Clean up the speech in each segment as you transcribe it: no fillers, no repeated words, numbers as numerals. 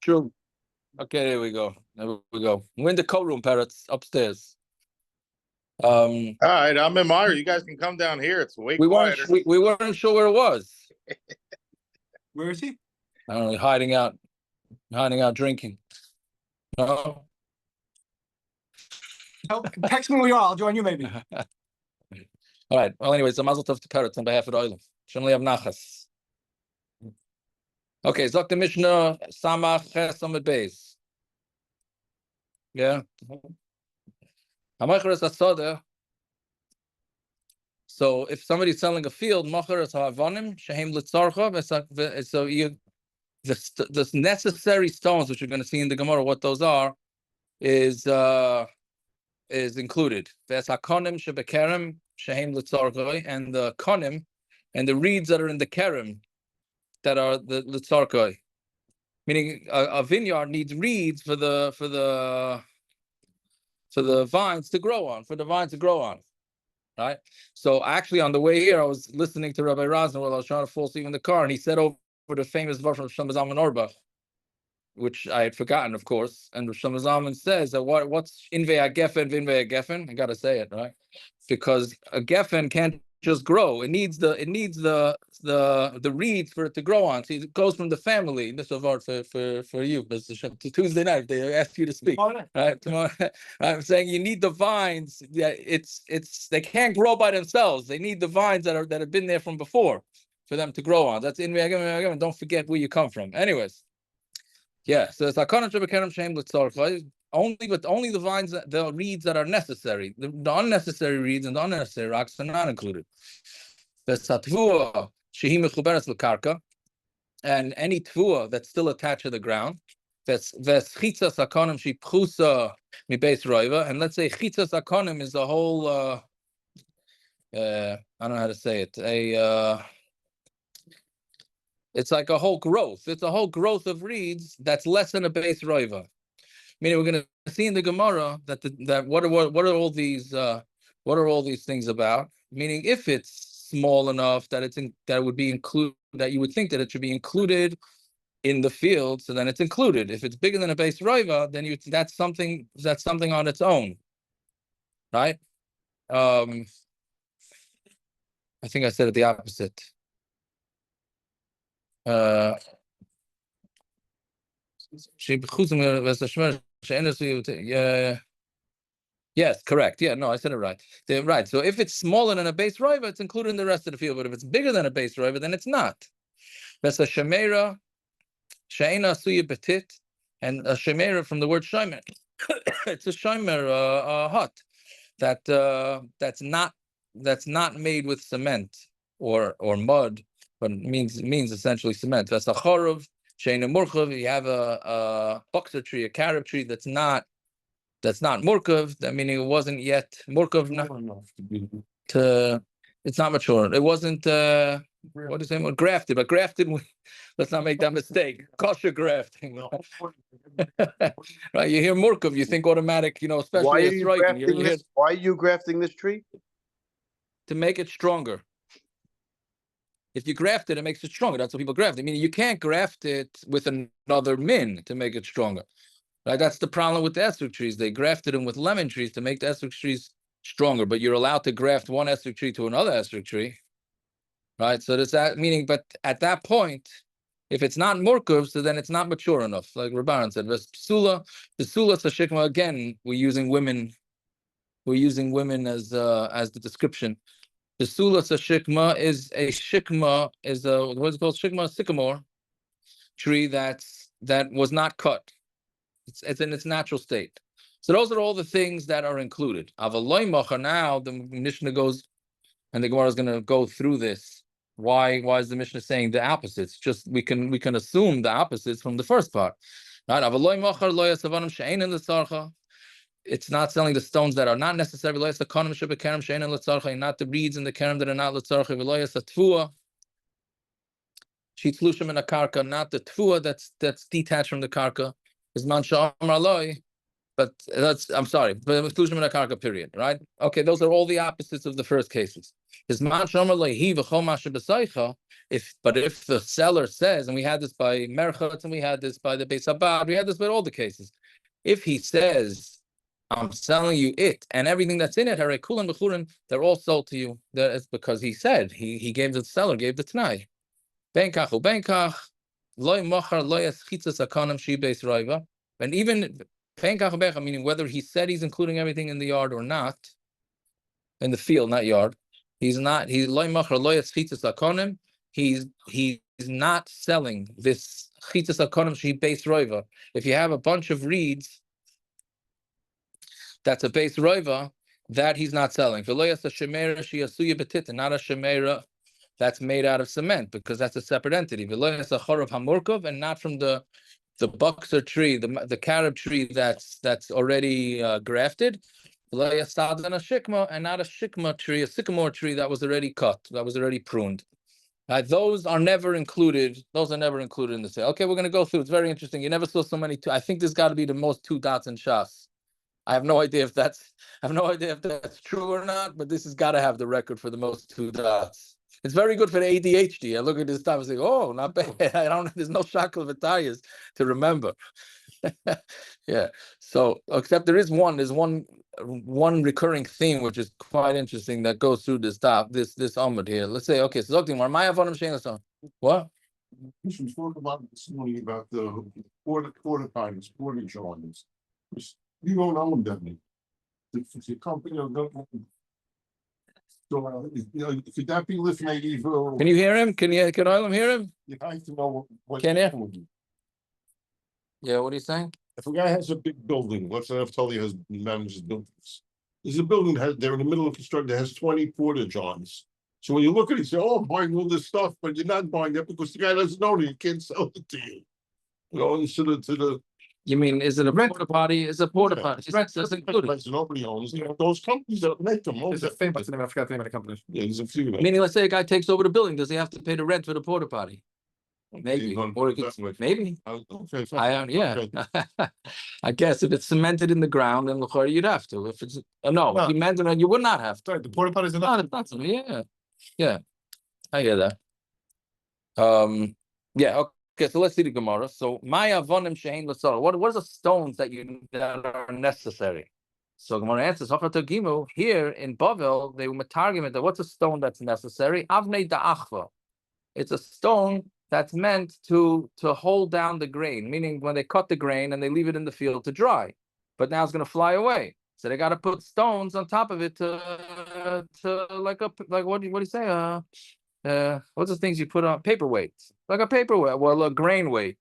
True. Okay, there we go. There we go. We're in the co-room, parrots, upstairs. All right, I'm in Meyer. You guys can come down here. It's way we quieter. we weren't sure where it was. Where is he? I don't know, hiding out drinking. No. Text me where you are. I'll join you maybe. All right. Well, anyways, so mazel tov to parrots on behalf of the Oilam. Shem li'av nachas. Okay, Zok the Mishnah Samach Ches Amud Beis. Yeah. Hamacher is asada. So if somebody's selling a field, macher is ha'avanim shehem litzarcha. So you the necessary stones, which you're going to see in the Gemara, what those are, is included. Ves hakonim shebekerem shehem litzarcha, and the konim and the reeds that are in the kerem that are the litzarcha. Meaning a vineyard needs reeds for the vines to grow on, right? So actually, on the way here, I was listening to Rabbi Razner while I was trying to fall asleep in the car, and he said over the famous verse from Shlomo Zalman Auerbach, which I had forgotten, of course. And Shlomo Zalman says that what's Inve HaGefen, Vinve HaGefen? I gotta say it, right? Because a gefen can't just grow. It needs the reeds for it to grow on. See, it goes from the family. This is art for you, Mr. Shem. To Tuesday night, they ask you to speak. Right? Tomorrow, I'm saying you need the vines. Yeah, it's they can't grow by themselves. They need the vines that have been there from before for them to grow on. That's in again. Don't forget where you come from. Anyways, yeah. So it's only the vines, the reeds that are necessary. The unnecessary reeds and the unnecessary rocks are not included. And any tvua that's still attached to the ground. And let's say chitzas akonim is the whole I don't know how to say it. It's like a whole growth. It's a whole growth of reeds that's less than a base roiva. Meaning, we're going to see in the Gemara that what are all these things about? Meaning, if it's small enough that that would be included, that you would think that it should be included in the field, so then it's included. If it's bigger than a base roiva, then that's something on its own, right? I think I said it the opposite. Yes, correct. Yeah, no, I said it right. Right. So if it's smaller than a base roiva, it's included in the rest of the field. But if it's bigger than a base roiva, then it's not. That's a shemera, she'ena suya betit, and a shemera from the word shomer. It's a shomer, a hut that's not made with cement or mud, but means essentially cement. That's a chorov. You have a boxer tree, a carob tree that's not murkav. That meaning it wasn't yet murkav. It's not mature. It wasn't what is it? Grafted, but grafted. Let's not make that mistake. Kosher grafting, right? You hear murkav, you think automatic. Especially why are you grafting this tree? To make it stronger. If you graft it, it makes it stronger. That's what people graft it. Meaning you can't graft it with another min to make it stronger. Right? That's the problem with the esrog trees. They grafted them with lemon trees to make the esrog trees stronger. But you're allowed to graft one esrog tree to another esrog tree. Right? So does that meaning, but at that point, if it's not murkav, so then it's not mature enough. Like Rabbanan said, the sula sashikma, again, we're using women as the description. The sulas shikma is a what's it called? Shikma, sycamore tree that was not cut. It's in its natural state. So those are all the things that are included. Avaloi macha. Now the Mishnah goes, and the Gemara is going to go through this. Why is the Mishnah saying the opposites? Just we can assume the opposites from the first part. Right? Avaloi macha lo yasavanam she'ein l'tzarcha. It's not selling the stones that are not necessary. Not the reeds in the kerem that are not l'tzarcha. Shitlushim in a karka, not the tvua that's detached from the karka. Is man sha'amar aloi. but I'm sorry, but exclusion of karka, period, right? Okay, those are all the opposites of the first cases. If the seller says, and we had this by Merchatz, and we had this by the Beis Habad, we had this by all the cases. If he says, I'm selling you it and everything that's in it, they're all sold to you. That's because he said, he gave the seller, gave the t'nai. Benkach u benkach, loy mochar loy eschitzas akonim shi beis roiva. And even benkach u benkach, meaning whether he said he's including everything in the yard or not, in the field, not yard. He's not, he's loy mochar loy eschitzas akonim. He's not selling this chitzas akonim shi beis roiva. If you have a bunch of reeds, that's a base roiva that he's not selling. Not a shemera that's made out of cement, because that's a separate entity. And not from the boxer tree, the carob tree that's already grafted. And not a shikma tree, a sycamore tree that was already cut, that was already pruned. Those are never included. Those are never included in the sale. Okay, we're going to go through. It's very interesting. You never saw so many. I think this got to be the most two dots in Shas. I have no idea if that's true or not, but this has got to have the record for the most two dots. It's very good for the ADHD. I look at this stuff and say, oh, not bad. There's no shackle of tires to remember. Yeah. So, except there's one recurring theme which is quite interesting that goes through this Amud here. Let's say, okay, so what? We should talk about this morning about the quarter times, quarter drawings. You don't own them. If your company or government. So, could that be listening evil? Can you hear him? Can Olam hear him? You have to know what. Can you? Yeah, what are you saying? If a guy has a big building, let's say Naftali has manages buildings. There's a building they're in the middle of construction that has 20 porta johns. So when you look at it, you say, oh, I'm buying all this stuff, but you're not buying it because the guy doesn't know that he can't sell it to you. Going to the You mean, is it a porta potty? Is a porta potty? That's included. Nobody owns it. Those companies that make them. There's a famous name, I forgot the name of the company. Yeah, there's a few. Meaning, let's say a guy takes over the building. Does he have to pay the rent for the porta potty? Maybe, or it could, maybe. Okay, Yeah. I guess if it's cemented in the ground, then you'd have to. If it's no, if you meant it, you would not have to. Sorry, the porta potty is Not, yeah. I hear that. Yeah. Okay, so let's see the Gemara. So Maya vonim shein l'sor. What are the stones that are necessary? So Gemara answers, here in Bavel, they were matargim that what's a stone that's necessary? Avnei da'achva. It's a stone that's meant to hold down the grain, meaning when they cut the grain and they leave it in the field to dry, but now it's going to fly away. So they got to put stones on top of it to like what do you say? What's the things you put on paperweights? Like a paperweight, well, a grain weight,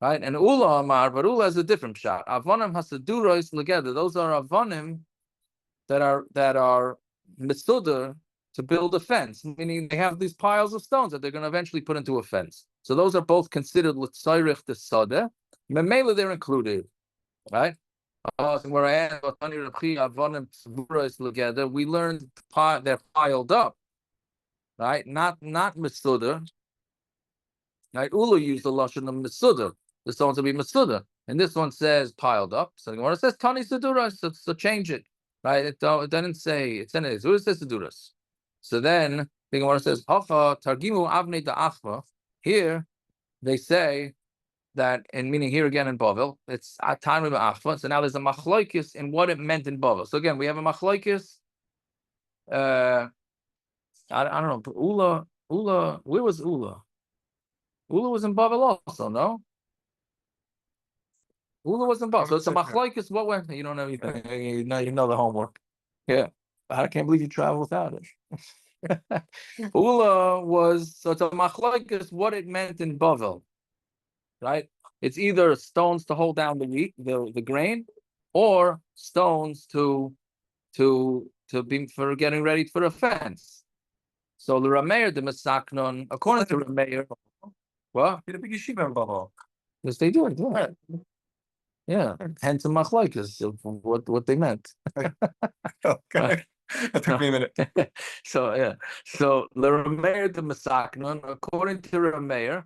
right? And Ula Amar, but Ula is a different shot. Avonim hasaduros together. Those are avonim that are mitzuder to build a fence, meaning they have these piles of stones that they're going to eventually put into a fence. So those are both considered l'tzayrich desada. Memela they're included, right? Where I am, together, we learned they're piled up, right? Not mitzuder. Right? Ulu used the lashon of mitzuder. The stones will be mitzuder, and this one says piled up. So the Gemara says tani seduras. So change it, right? It doesn't say it's in it. Who says seduras? So then the Gemara says hacha targimu avnei da'achva. Here they say that, and meaning here again in Bavel, it's atanu ba'achva. So now there's a machloikis in what it meant in Bavel. So again, we have a machloikis. I don't know. Ula. Where was Ula? Ula was in Bavel also, no? Ula was in Bavel. So it's a machlokes. What way? You don't know anything. You know the homework. Yeah. I can't believe you travel without it. Ula was, so it's a machlokes what it meant in Bavel. Right? It's either stones to hold down the wheat, the grain, or stones to be for getting ready for a fence. So the Rameir, the Masaknon, according to Rameir, what? Did a big yeshiva in Bava. Yes, they do. Yeah. Hence a machlokes of what they meant. Okay. That took me a minute. So yeah. So the Rameir, the Masaknon, according to Rameir,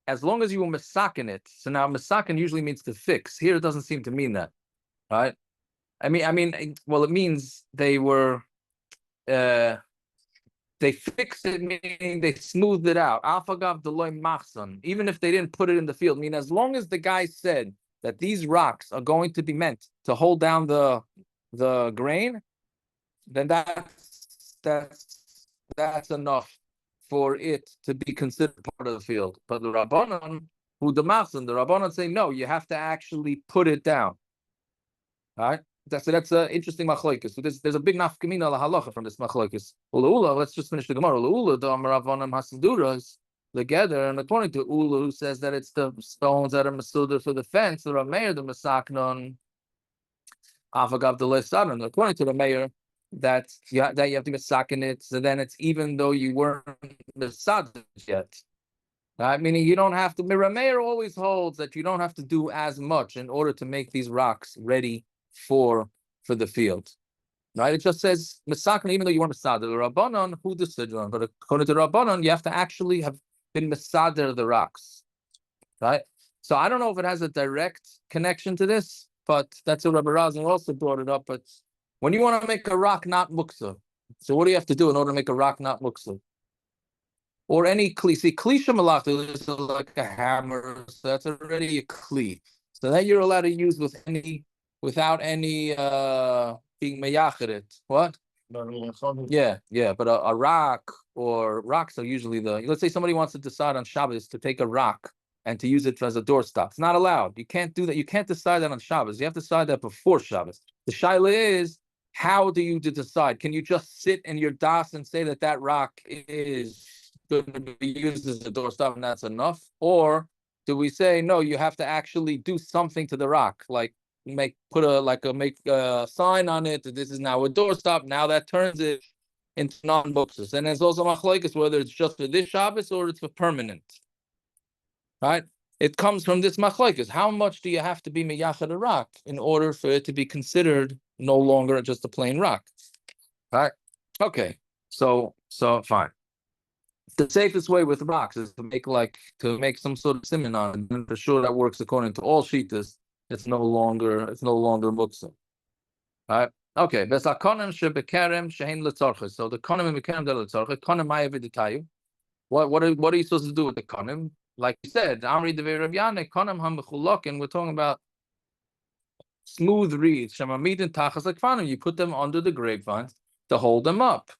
as long as you were masakin it. So now masakin usually means to fix. Here it doesn't seem to mean that. right? Well, it means they were, they fixed it, meaning they smoothed it out. Afagav deloy machzon, even if they didn't put it in the field. I mean, as long as the guy said that these rocks are going to be meant to hold down the grain, then that's enough for it to be considered part of the field. But the Rabbanon, who the Rabbanon say no, you have to actually put it down. All right. That's an interesting machlokes. So there's a big nafkamina la halacha from this machlokes. Ula, let's just finish the Gemara. Ula, the Amaravanam Hasiduras together, and according to Ula, who says that it's the stones that are masuda for the fence, the Rameir, the Masaknon, Avagav the Lesadan. According to the mayor, that you have to be masakin it. So then it's even though you weren't masad yet. Right? Meaning you don't have to. Rameir always holds that you don't have to do as much in order to make these rocks ready for the field, right? It just says Mesakna, even though you weren't Mesader. The Rabbanon, who the Sidron, but according to the Rabbanon, you have to actually have been Mesader the rocks, right? So I don't know if it has a direct connection to this, but that's what Rabbi Razin also brought it up. But when you want to make a rock not muksa, so what do you have to do in order to make a rock not muksa? Or any kli? See, kli shemalachta is like a hammer, so that's already a kli. So that you're allowed to use without any being meyacheret. What? Yeah, but a rock, or rocks are usually let's say somebody wants to decide on Shabbos to take a rock and to use it as a doorstop. It's not allowed. You can't do that. You can't decide that on Shabbos. You have to decide that before Shabbos. The shaila is, how do you decide? Can you just sit in your das and say that rock is going to be used as a doorstop and that's enough? Or do we say, no, you have to actually do something to the rock, like make a sign on it that this is now a doorstop. Now that turns it into non-boxes. And there's also machlokes whether it's just for this Shabbos or it's for permanent. Right? It comes from this machlokes. How much do you have to be meyachad a rock in order for it to be considered no longer just a plain rock? Right? Okay. So fine. The safest way with rocks is to make some sort of siman on it. And for sure that works according to all shitas. It's no longer muksa. Right? Okay. So the konim and bekerem de letzorcha. Konim ma'aviditayu. What are you supposed to do with the konim? Like you said, Amri devei Rav Yaneh, konim ha'mechulokin. We're talking about smooth reeds. Shemamidin tachas lekfanim. You put them under the grapevines to hold them up,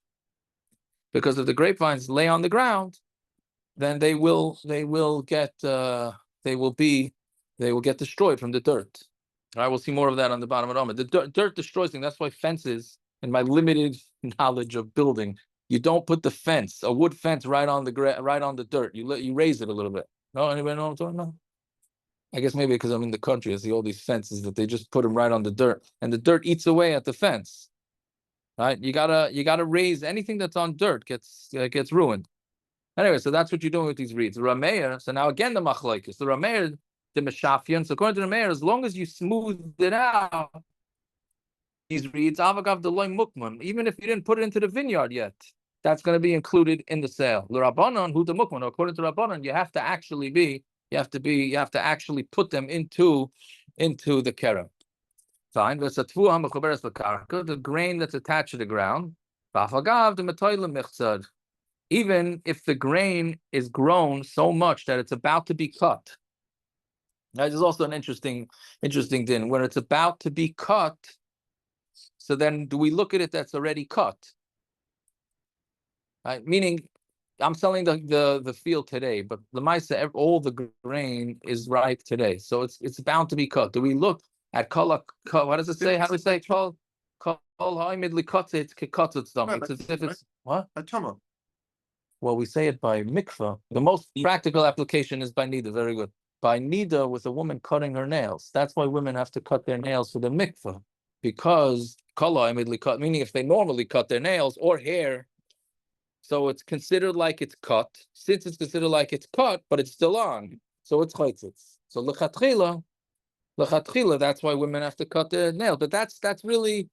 because if the grapevines lay on the ground, then they will get destroyed from the dirt. All right, we'll see more of that on the bottom of the Rama. The dirt destroys things. That's why fences, in my limited knowledge of building, you don't put the fence, a wood fence, right on the dirt. You raise it a little bit. No, anybody know what I'm talking about? I guess maybe because I'm in the country, I see all these fences that they just put them right on the dirt, and the dirt eats away at the fence. Right? You gotta raise anything that's on dirt gets ruined. Anyway, so that's what you're doing with these reeds. The Rameir, so now again the machlokes. The Rameir, the Meshafian. So according to the Rameir, as long as you smooth it out, these reeds, avagav deloy mukman, even if you didn't put it into the vineyard yet, that's going to be included in the sale. The Rabbanon, who the mukman, according to Rabbanon, you have to actually put them into the kerem. Fine. The grain that's attached to the ground. Even if the grain is grown so much that it's about to be cut. Now, there's also an interesting thing. When it's about to be cut, so then do we look at it that's already cut? Right? Meaning, I'm selling the field today, but the Maisa, all the grain is ripe today. So it's bound to be cut. Do we look at kol? What does it say? How do we say kol? Kol ha'imidli katzit kekatzit. It's as if it's what? A tama. Well, we say it by mikvah. The most practical application is by nida. Very good. By nida, with a woman cutting her nails. That's why women have to cut their nails for the mikvah, because kol ha'imidli cut, meaning if they normally cut their nails or hair, so it's considered like it's cut. Since it's considered like it's cut, but it's still on, so it's chaytzitz. So lechatchila, that's why women have to cut their nails. But that's really,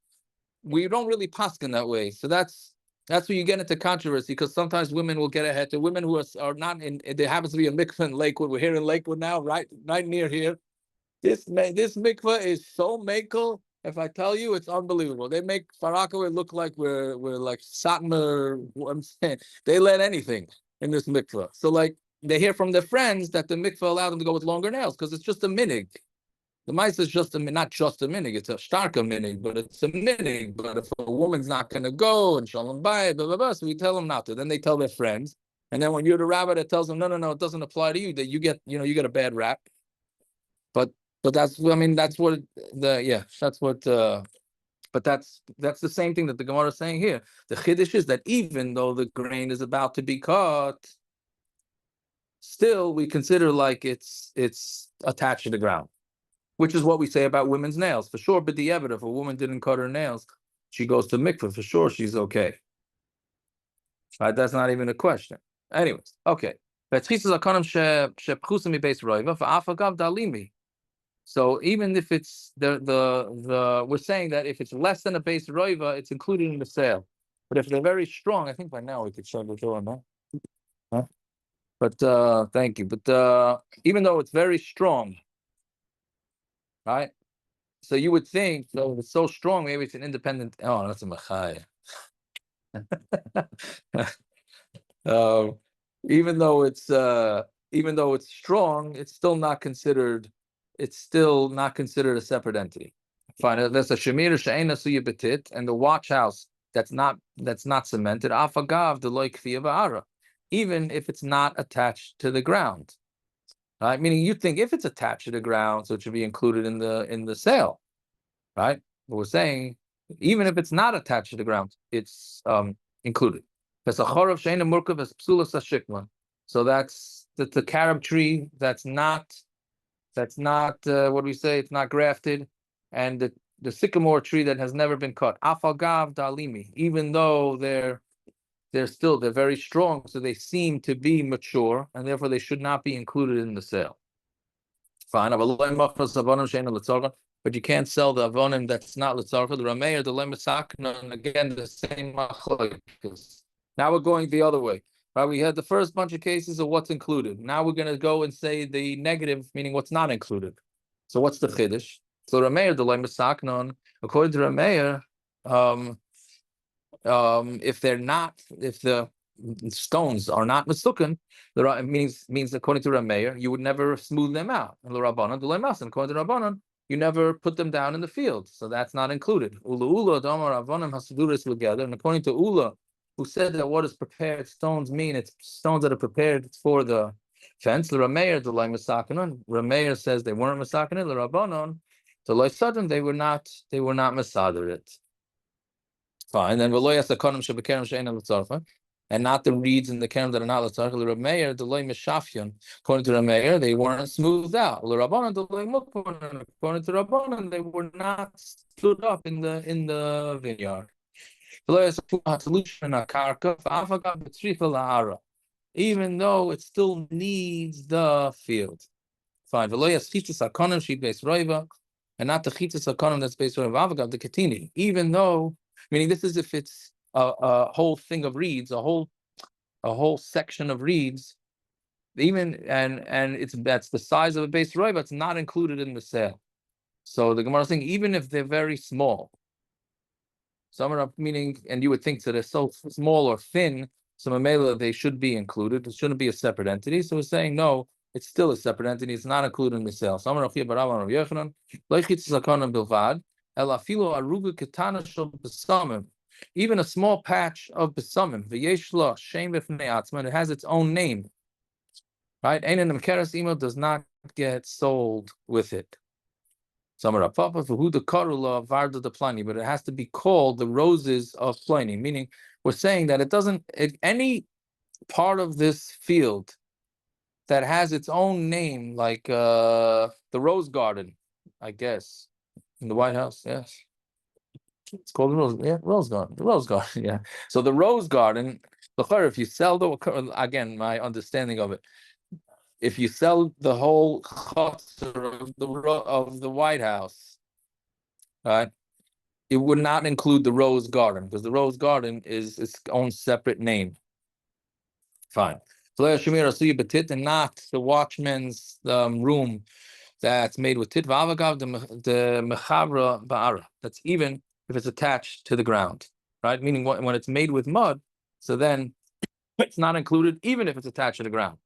we don't really paskin that way. So that's where you get into controversy, because sometimes women will get ahead to women who are not in. There happens to be a mikvah in Lakewood. We're here in Lakewood now, right near here. This mikvah is so makel If I tell you, it's unbelievable. They make Farakaway look like we're like Satmar. I'm saying they let anything in this mikvah. So like they hear from their friends that the mikvah allowed them to go with longer nails because it's just a minig. The mice is just not just a minig, it's a starka minig, but it's a minig. But if a woman's not going to go and shalom bayit, blah, blah, blah, so we tell them not to. Then they tell their friends. And then when you're the rabbi that tells them, no, it doesn't apply to you, that you get, you get a bad rap. But that's, I mean, that's what that's what, but that's the same thing that the Gemara is saying here. The chiddush is that even though the grain is about to be cut, still we consider like it's attached to the ground. Which is what we say about women's nails. For sure, but the evidence, if a woman didn't cut her nails, she goes to mikveh, for sure she's okay. Right? That's not even a question. Anyways, okay. So even if it's we're saying that if it's less than a base roiva, it's included in the sale. But if they're very strong, I think by now we could shut the door, no? Huh? But thank you. But even though it's very strong, right? So you would think, so it's so strong, maybe it's an independent. Oh, that's a machai. Even though it's strong, it's still not considered. It's still not considered a separate entity. Fine. There's a shemir she'ena suya betit, and the watch house that's not cemented. Afagav the loy kfiya ba'ara, even if it's not attached to the ground. Right? Meaning you think if it's attached to the ground, so it should be included in the sale. Right? But we're saying even if it's not attached to the ground, it's included. So that's the carob tree that's not what do we say? It's not grafted, and the sycamore tree that has never been cut. Afagav dalimi, even though they're very strong, so they seem to be mature, and therefore they should not be included in the sale. Fine. But you can't sell the avonim that's not litzarcha. The rameir, the lemisaknon, again the same machlokes. Now we're going the other way. Right? We had the first bunch of cases of what's included. Now we're going to go and say the negative, meaning what's not included. So what's the chiddush? So rameir, the lemisaknon, according to rameir, if the stones are not misukan, means according to Rameir, you would never smooth them out. And the Rabbanon, the Lemasan, according to Rabbanon, you never put them down in the field, so that's not included. Ula Damar Rabbanon has to do this together, and according to Ula, who said that what is prepared stones mean, it's stones that are prepared for the fence. The Rameir, the Lemasakinon, Rameir says they weren't masakin. The Rabbanon, the Loisadim, they were not masader it. Fine, then and not the reeds in the kerem that are not l'tzarcha. L'Rameir, the loy mishafyon. According to Rameir, they weren't smoothed out. L'Rabbanan, the loy mukbanan. According to Rabbanan, they were not stood up in the vineyard. Even though it still needs the field. Fine. And not the chitzas hakonim that's based on avagav the katini. Even though, meaning this is if it's a whole thing of reeds, a whole section of reeds, even and that's the size of a base roiva, it's not included in the sale. So the Gemara is saying even if they're very small, some are meaning, and you would think that they're so small or thin, so mamela they should be included. It shouldn't be a separate entity. So we're saying no. It's still a separate entity. It's not included in the sale. Even a small patch of besamim, it has its own name. Right? Does not get sold with it. But it has to be called the roses of Pliny. Meaning, we're saying that any part of this field that has its own name, like the Rose Garden, I guess, in the White House. Yes, it's called the Rose Garden. The Rose Garden, yeah. So the Rose Garden, if you sell again, my understanding of it, if you sell the whole chutzner of the White House, right, it would not include the Rose Garden because the Rose Garden is its own separate name. Fine. And not the watchman's room that's made with tit v'avagav the mechavra ba'ara. That's even if it's attached to the ground, right? Meaning when it's made with mud, so then it's not included, even if it's attached to the ground.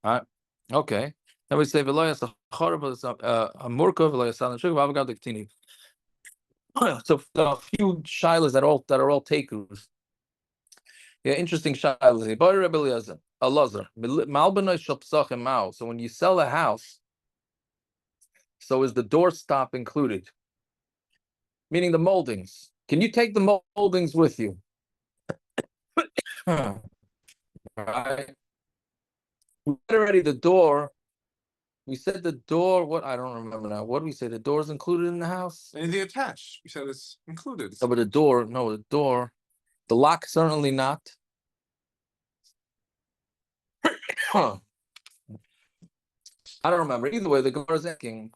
All right. Okay. Then we say v'lo yasachar amurka v'lo yasal neshuk v'avagav the So a few shilas that are all takers. Yeah, interesting shilas. So when you sell a house, so is the doorstop included? Meaning the moldings. Can you take the moldings with you? Right. We said already the door. We said the door. What I don't remember now. What do we say? The door is included in the house. Anything attached? You said it's included. No, but the door. No, the door. The lock certainly not. I don't remember. Either way, the Gemara is asking.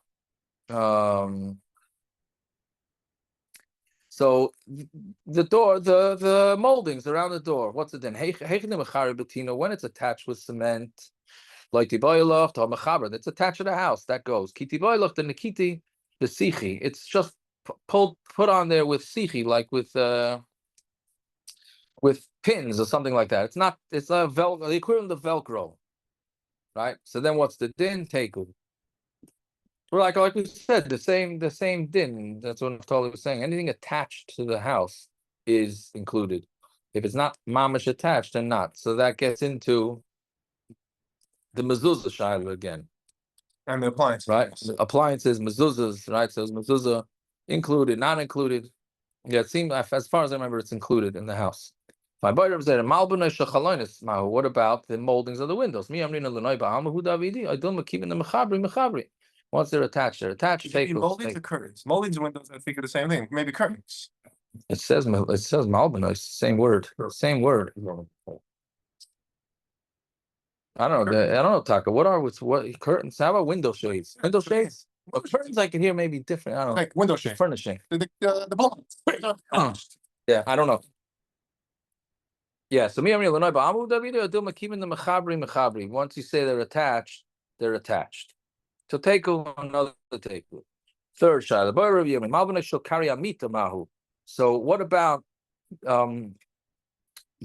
So the door, the moldings around the door. What's it then? When it's attached with cement, like tiboylach or mechaber, that's attached to the house. That goes. Kitiboylach the nikiti the sichi. It's just put on there with sichi, like with pins or something like that. It's not. It's a the equivalent of Velcro, right? So then, what's the din teku? Like we said, the same din. That's what Naftali was saying. Anything attached to the house is included. If it's not mamish attached, then not. So that gets into the mezuzah shiloh again. And the appliance. Right? Appliances, mezuzahs, right? So is mezuzah included, not included? Yeah, it seems, as far as I remember, it's included in the house. What about the moldings of the windows? Once they're attached, take moldings or curtains. Moldings and windows, I think, are the same thing. Maybe curtains. It says malbana, same word. I don't know, Taka. What curtains? How about window shades? Window shades? Well, curtains I can hear maybe different. I don't know. Like window shade. Furnishing. The blinds. Yeah, I don't know. Yeah, so once you say they're attached, they're attached. So take another take. Third shayla. So what about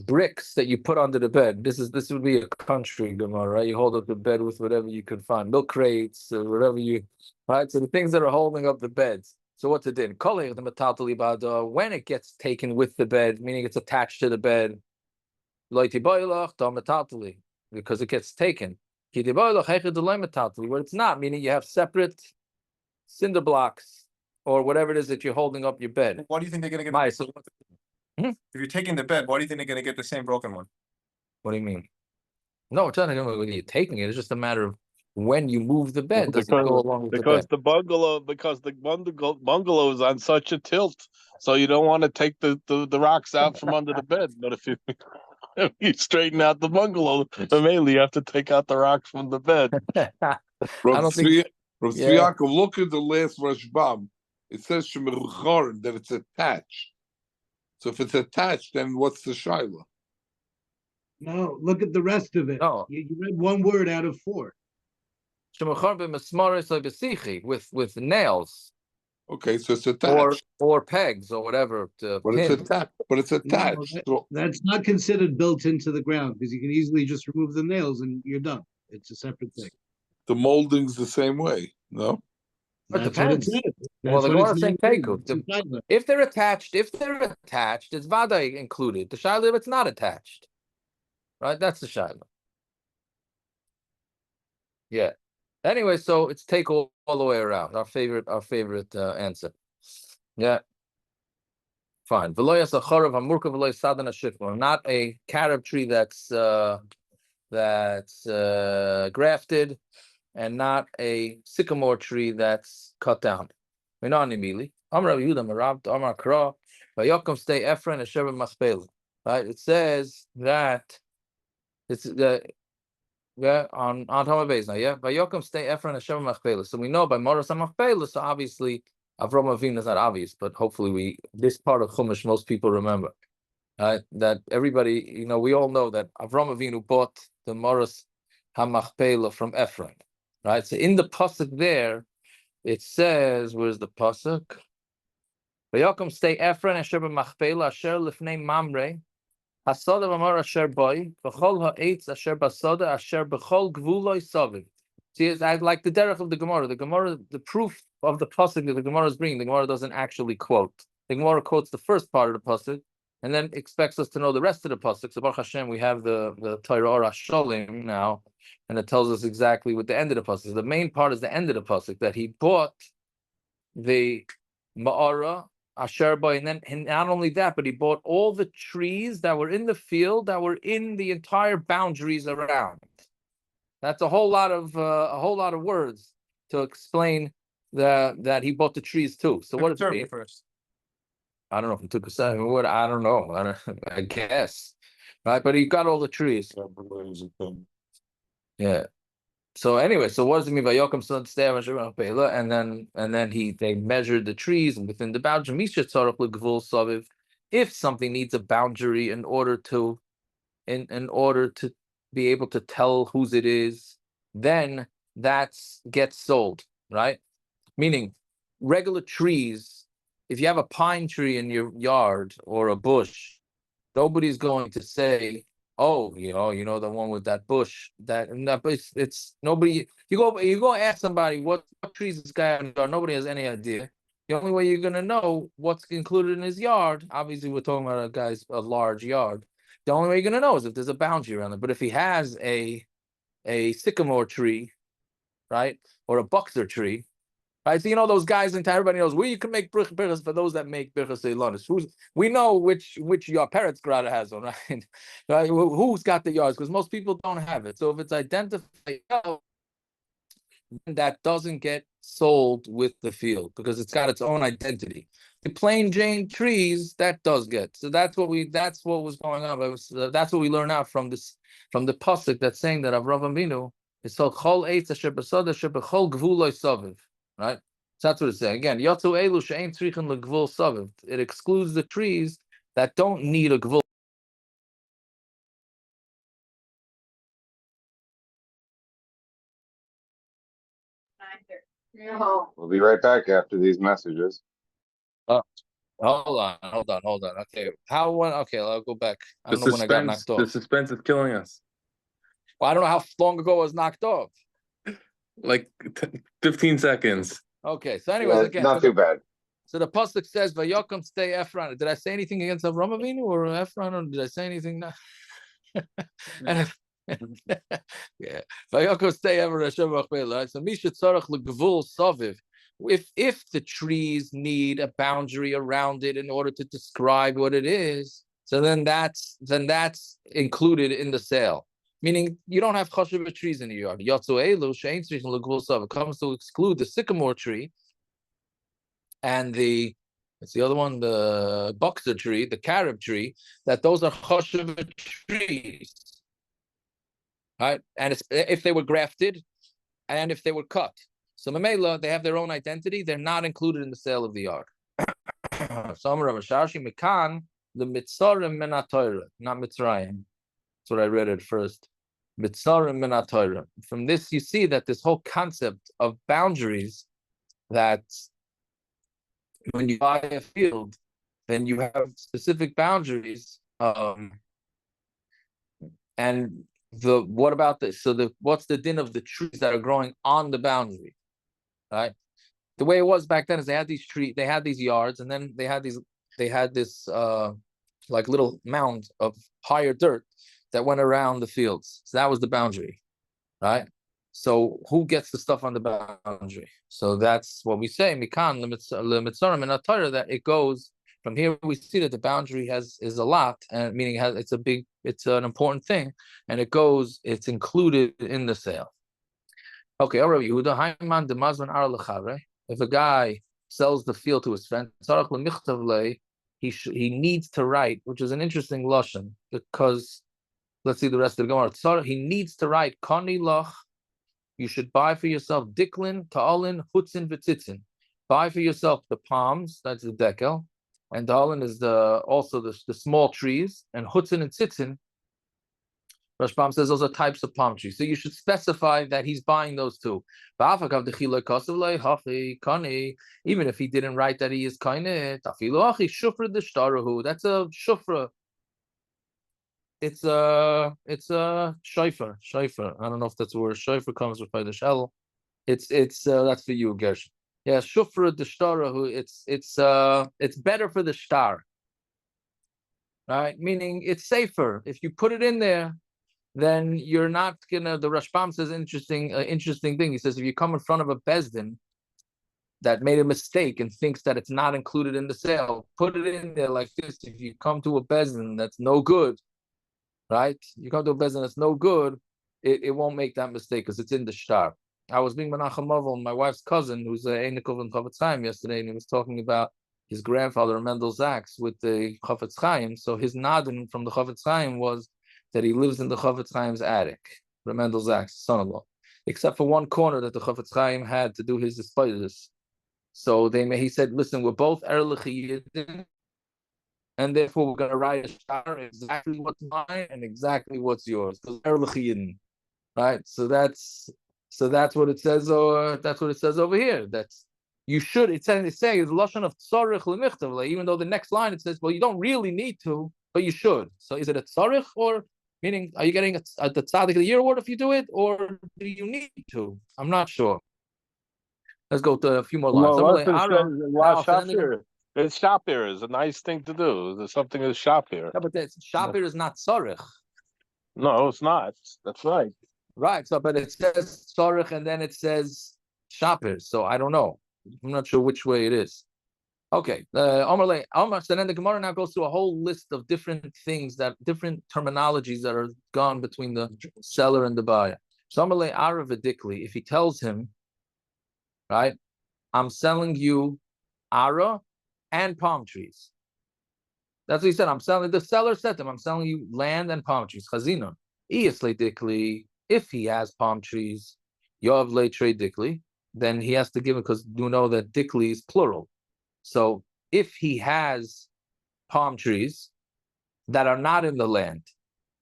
bricks that you put under the bed? This would be a country Gemara, right? You hold up the bed with whatever you could find, milk crates or whatever right? So the things that are holding up the beds. So what's it in? When it gets taken with the bed, meaning it's attached to the bed, because it gets taken. Where it's not, meaning you have separate cinder blocks or whatever it is that you're holding up your bed. Why do you think they're going to get? If you're taking the bed, why do you think they're going to get the same broken one? What do you mean? No, it's not when you're taking it. It's just a matter of when you move the bed. Does it go along with because the bungalow is on such a tilt, so you don't want to take the rocks out from under the bed. But if you straighten out the bungalow, then mainly you have to take out the rocks from the bed. bed? Rav Yaakov, look at the last Rashbam. It says that it's attached. So if it's attached, then what's the shaila? No, look at the rest of it. No. You read one word out of four. With nails. Okay, so it's attached. Or pegs or whatever. It's attached. No, that's not considered built into the ground because you can easily just remove the nails and you're done. It's a separate thing. The molding's the same way, no? It depends. Well, the Gemara is saying if they're attached, it's vada included. The shaila if it's not attached, right? That's the shaila. Yeah. Anyway, so it's take all the way around. Our favorite answer. Yeah. Fine. Not a carob tree that's grafted, and not a sycamore tree that's cut down. Right? It says that it's on Tama Beis now, yeah. Vayokom stay Ephron Hashem Machpelah. So we know by Moras Machpelah, so obviously Avram Avinu is not obvious, but hopefully this part of Chumash most people remember. That everybody, we all know that Avram Avinu bought the Moras HaMachpelah from Ephron. right? So in the pasuk there, it says, where's the pasuk? Vayokom stay Ephron asher b'machpelah asher lifnei mamre hasoda v'amar asher boy v'chol ha'etz asher basoda asher b'chol gvuloi saviv. See, it's like the derech of the Gemara. The Gemara, the proof of the pasuk that the Gemara is bringing, the Gemara doesn't actually quote. The Gemara quotes the first part of the pasuk, and then expects us to know the rest of the pasuk. So Baruch Hashem, we have the Torah or Sholim now, and it tells us exactly what the end of the pasuk is. The main part is the end of the pasuk, that he bought the Ma'ara Asher Boy, and not only that, but he bought all the trees that were in the field that were in the entire boundaries around. That's a whole lot of words to explain that he bought the trees too. So what does it mean? First. I don't know if he took a second. What I don't know. I guess, right? But he got all the trees. Yeah. So anyway, so what does it mean by Yokim son stay and then they measured the trees and within the boundary. If something needs a boundary in order to be able to tell whose it is, then that's gets sold, right? Meaning regular trees, if you have a pine tree in your yard or a bush, nobody's going to say, oh, you know the one with that bush, but it's nobody. You go ask somebody what trees this guy has in his yard. Nobody has any idea. The only way you're gonna know what's included in his yard, obviously we're talking about a large yard. The only way you're gonna know is if there's a boundary around it. But if he has a sycamore tree, right, or a buxer tree, right? So those guys in town, everybody knows where you can make birchas for those that make birchas eilonis. We know which your parents' grada has one, right? Right? Who's got the yards? Because most people don't have it. So if it's identified, that doesn't get sold with the field because it's got its own identity. The plain Jane trees that does get. So that's what was going on. That's what we learn out from the pasuk that's saying that Avraham Avinu is called Chol Eitz Asher Basada Asher B'Chol Gvuloi Saviv. Right? So that's what it's saying. Again, Yotzu Elu She'ein Tzrichen LeGvul Saviv. It excludes the trees that don't need a gvul. We'll be right back after these messages. Hold on. Okay, okay, I'll go back. I don't know when I got knocked off. The suspense is killing us. Well, I don't know how long ago I was knocked off. Like 15 seconds. Okay, so anyways, Yeah, again, not too bad. So the pasuk says, "Vayokom stay Ephron." Did I say anything against Avraham Avinu or Ephron, or did I say anything? Yeah, Vayokom stay Ephron. So Misha Tzarach LeGvul Saviv. If the trees need a boundary around it in order to describe what it is, so then that's included in the sale. Meaning you don't have chashuva trees in your yard. Yotzu elu she'ein tzrichen l'gvul saviv comes to exclude the sycamore tree and it's the other one, the boxer tree, the carob tree. That those are chashuva trees, right? And it's if they were grafted and if they were cut. So Mamela, they have their own identity. They're not included in the sale of the yard. So Amar Rav Shashi Mikan the Mitzarim Menatoira, not Mitzrayim. That's what I read at first. Mitzarim Menatoira. From this, you see that this whole concept of boundaries, that when you buy a field, then you have specific boundaries. And what about this? So what's the din of the trees that are growing on the boundary? Right? The way it was back then is they had these yards, and then they had this like little mound of higher dirt that went around the fields. So that was the boundary, right? So who gets the stuff on the boundary? So that's what we say, Mikan lemitzarim and atara, that it goes from here. We see that the boundary is a lot, and meaning it's an important thing, and it's included in the sale. Okay, all right, Yehuda, Haiman de Mazman Ar Lechare. If a guy sells the field to his friend, he needs to write, which is an interesting lashon, because let's see the rest of the Gemara. He needs to write Kani Lach. You should buy for yourself Diklin, Ta'alin, Hutzin, V'tzitzin. Buy for yourself the palms, that's the dekel, and Ta'alin is also the small trees, and Hutzin and Tzitzin. Rashbam says those are types of palm trees. So you should specify that he's buying those two. Even if he didn't write that he is kainet, that's a shufra. It's a shofar. I don't know if that's where shofar comes with by the shell. It's that's for you, Gersh. Yeah, shufra the shtarahu. It's better for the star. Right? Meaning it's safer. If you put it in there, then you're not gonna. The Rashbam says interesting thing. He says if you come in front of a bezdin that made a mistake and thinks that it's not included in the sale, put it in there like this. If you come to a bezdin that's no good, right? You come to a bezdin that's no good, it won't make that mistake because it's in the shtar. I was being Menachem Mavel, my wife's cousin, who's a Einikov and Chofetz Chaim yesterday, and he was talking about his grandfather Mendel Zaks with the Chofetz Chaim. So his nadin from the Chofetz Chaim was that he lives in the Chofetz Chaim's attic, Mendel Zaks, son-in-law, except for one corner that the Chofetz Chaim had to do his spiders. So he said, listen, we're both Erlich Yidin, and therefore we're going to write a shtar exactly what's mine and exactly what's yours. Because Erlich Yidin, right? So that's what it says. Or that's what it says over here. That's you should. It's saying lashon of tzarich lemichtav. Even though the next line it says, well, you don't really need to, but you should. So is it a tzarich, or meaning are you getting the tzaddik of the year award if you do it, or do you need to? I'm not sure. Let's go to a few more lines. Well, it's shapir is a nice thing to do. There's something as shapir. Yeah, but shapir is not tzarich. No, it's not. That's right. Right. So, but it says tzarich and then it says shapir. So I don't know. I'm not sure which way it is. Okay. So then the Gemara now goes through a whole list of different things different terminologies that are gone between the seller and the buyer. So if he tells him, right, I'm selling you ara and palm trees. That's what he said. The seller said to him, I'm selling you land and palm trees. Chazina. If he has palm trees, Yoav le trade dikli, then he has to give it because you know that dikli is plural. So if he has palm trees that are not in the land,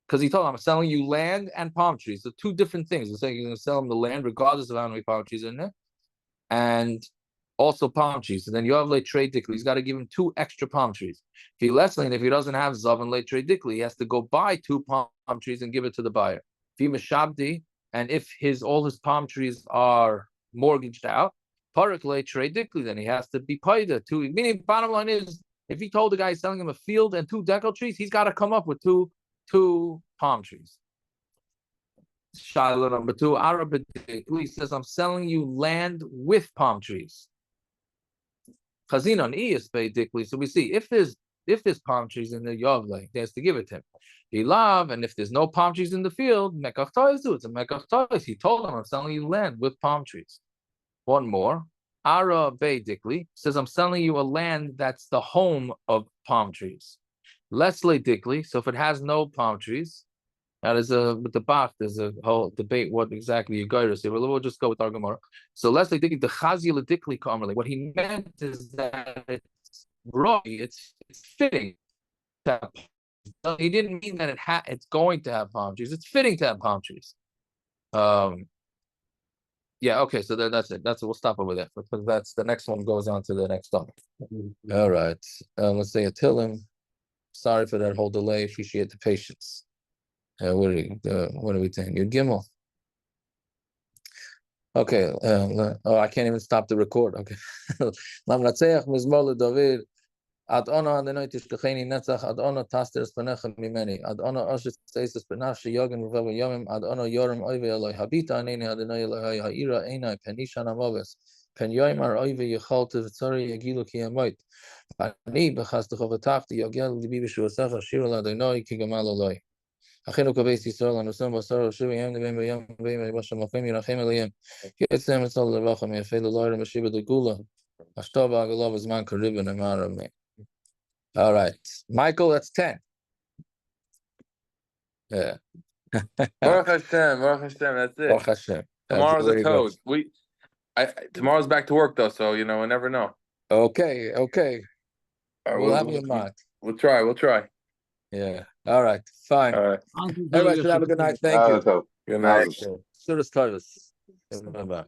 because he told him, I'm selling you land and palm trees. So two different things. He's saying you're going to sell him the land regardless of how many palm trees are in there, and also palm trees. And then you have late trade dikli. He's got to give him 2 extra palm trees. If he doesn't have zav and late trade dikli, he has to go buy 2 palm trees and give it to the buyer. If he mishabdi, and if all his palm trees are mortgaged out, parak late trade dikli, then he has to be paida too. Meaning, bottom line is, if he told the guy selling him a field and 2 decal trees, he's got to come up with two palm trees. Shiloh number 2, Arabic, he says, I'm selling you land with palm trees. Chazin on E is basically, so we see if there's palm trees in the Yovle, he has to give it to him. He love, and if there's no palm trees in the field, Mekach Toys do it's a Mekach Toys. He told him, I'm selling you land with palm trees. One more, Ara Dikli says, I'm selling you a land that's the home of palm trees. Leslie Dikli, so if it has no palm trees, now with the Bach, there's a whole debate what exactly you got to say. We'll just go with our Gemara. So Leslie Dikli, the Chazil Dikli Kamerli, what he meant is that it's right, it's fitting to have. He didn't mean that it's going to have palm trees. It's fitting to have palm trees. Yeah, okay, so that's it. We'll stop over there. Because that's the next one goes on to the next topic. All right. Let's say a Tillim. Sorry for that whole delay. Appreciate the patience. What are we saying? Yud Gimel. Okay. I can't even stop the record. Okay. Lam Natseach Mizmor LeDavid. Ad Ona Adonai Tishkacheni Netzach. Ad Ona Taster Espanechem Mimeni. Ad Ona Oshet Tzeis Espanach Sheyogen Revav Yomim. Ad Ona Yorim Oive Eloi Habita Aneni Adonai Eloi Ha'ira Einai Penishan Amoves. Pen Yoimar Oive Yechol Tzari Yagilu Ki Amoit. Ani Bechas Techovatachti Yogel Libi B'Shuasecha Shir Adonai Ki Gamal Eloi. Achinu Kabeis Yisrael Anusim Basar Shiva Yom Nevim B'Yom B'Yom B'Yom Machim Yirachem Eliyim Yetzem Etzal Levacha Me'afei L'Loyre M'Shiva D'Gula Ashtov Agalav Zman Karibin Amar Amei. All right, Michael, that's 10. Yeah. Baruch Hashem, that's it. Baruch Hashem. Tomorrow's a code. Tomorrow's back to work though, so we never know. Okay. All right, We'll have you in mind. We'll try. Yeah. All right. Fine. All right. Uncle Bill, Everybody you should have a good night. Thank Now you. that's all. Good Now night. that's all. Service Bye bye.